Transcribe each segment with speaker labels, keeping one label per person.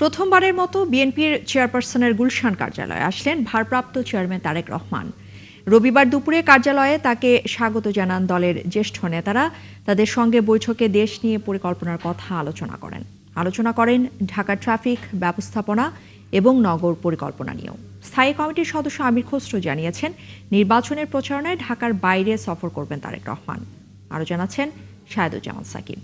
Speaker 1: প্রথমবারের মতো বিএনপির চেয়ারপারসনের গুলশান কার্যালয়ে আসলেন ভারপ্রাপ্ত চেয়ারম্যান তারেক রহমান। রবিবার দুপুরে কার্যালয়ে তাকে স্বাগত জানান দলের জ্যেষ্ঠ নেতারা। তাদের সঙ্গে বৈঠকে দেশ নিয়ে পরিকল্পনার কথা আলোচনা করেন ঢাকা ট্রাফিক ব্যবস্থাপনা এবং নগর পরিকল্পনা নিয়েও। স্থায়ী কমিটির সদস্য আমির খসরু জানিয়েছেন, নির্বাচনের প্রচারণায় ঢাকার বাইরে সফর করবেন তারেক রহমান। আরও জানাচ্ছেন শাহেদুজ্জামান সাকিব।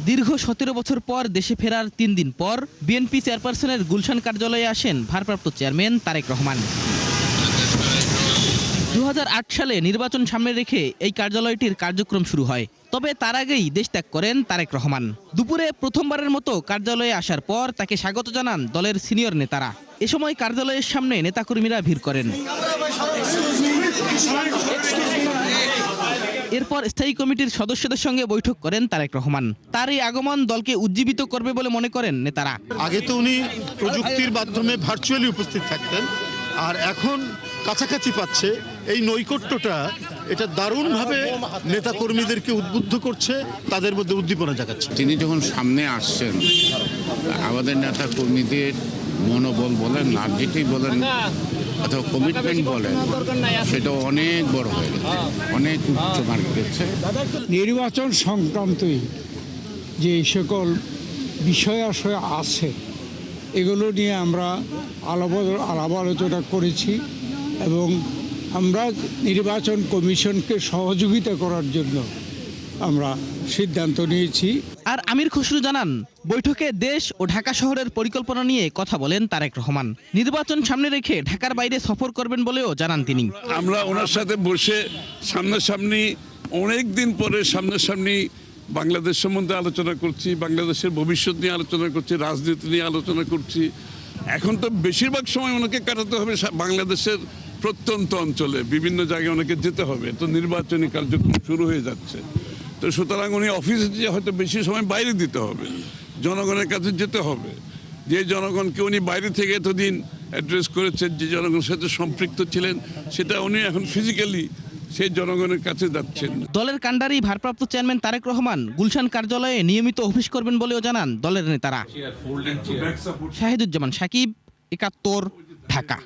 Speaker 2: দীর্ঘ ১৭ বছর পর দেশে ফেরার ৩ দিন পর বিএনপি চেয়ারপারসনের গুলশান কার্যালয়ে আসেন ভারপ্রাপ্ত চেয়ারম্যান তারেক রহমান। ২০০৮ সালে নির্বাচন সামনে রেখে এই কার্যালয়টির কার্যক্রম শুরু হয়। তবে তার আগেই দেশ ত্যাগ করেন তারেক রহমান। দুপুরে প্রথমবারের মতো কার্যালয়ে আসার পর তাকে স্বাগত জানান দলের সিনিয়র নেতারা। এ সময় কার্যালয়ের সামনে নেতাকর্মীরা ভিড় করেন। এরপর স্থায়ী কমিটির সদস্যদের সঙ্গে বৈঠক করেন তারেক রহমান। তার এই আগমন দলকে উজ্জীবিত করবে বলে মনে করেন নেতারা।
Speaker 3: আগে তো উনি প্রযুক্তির মাধ্যমে ভার্চুয়ালি উপস্থিত থাকতেন, আর এখন কাছাকাছি পাচ্ছে। এই নৈকট্যটা এটা দারুণভাবে নেতাকর্মীদেরকে উদ্বুদ্ধ করছে, তাদের মধ্যে উদ্দীপনা জাগাচ্ছে।
Speaker 4: তিনি যখন সামনে আসছেন, আমাদের নেতা কর্মীদের মনোবল বলেন, আর যেটাই বলেন অথবা কমিটমেন্ট বলেন, সেটা অনেক বড় হয়ে গেছে, অনেক উচ্চ মার্গে গেছে।
Speaker 5: নির্বাচন সংক্রান্তই যে সকল বিষয় আশয় আছে, এগুলো নিয়ে আমরা আলাপ আলোচনা করেছি এবং আমরা নির্বাচন কমিশনকে সহযোগিতা করার জন্য আমরা সিদ্ধান্ত নিয়েছি।
Speaker 2: আর আমির খসরু জানান, বৈঠকে দেশ ও ঢাকা শহরের পরিকল্পনা নিয়ে কথা বলেন তারেক রহমান। নির্বাচন সামনে রেখে ঢাকার বাইরে সফর করবেন বলেও জানান তিনি।
Speaker 6: আমরা ওনার সাথে বসে সামনাসামনি অনেক দিন পরে সামনাসামনি বাংলাদেশ সম্বন্ধে আলোচনা করছি, বাংলাদেশের ভবিষ্যৎ নিয়ে আলোচনা করছি, রাজনীতি নিয়ে আলোচনা করছি। এখন তো বেশিরভাগ সময় ওনাকে কাটাতে হবে বাংলাদেশের প্রত্যন্ত অঞ্চলে, বিভিন্ন জায়গায় ওনাকে যেতে হবে। তো নির্বাচনী কার্যক্রম শুরু হয়ে যাচ্ছে, তো সুতরাং উনি অফিসে যে হয়তো বেশি সময় বাইরে দিতে হবে, জনগণের কাছে যেতে হবে। যে জনগণকে উনি বাইরে থেকে এতদিন অ্যাড্রেস করেছেন, যে জনগণের সাথে সম্পৃক্ত ছিলেন, সেটা উনি এখন ফিজিক্যালি সেই জনগণের কাছে যাচ্ছেন।
Speaker 2: দলের কাণ্ডারি ভারপ্রাপ্ত চেয়ারম্যান তারেক রহমান গুলশান কার্যালয়ে নিয়মিত অফিস করবেন বলেও জানান দলের নেতারা। শাহেদুজ্জামান সাকিব, ৭১, ঢাকা।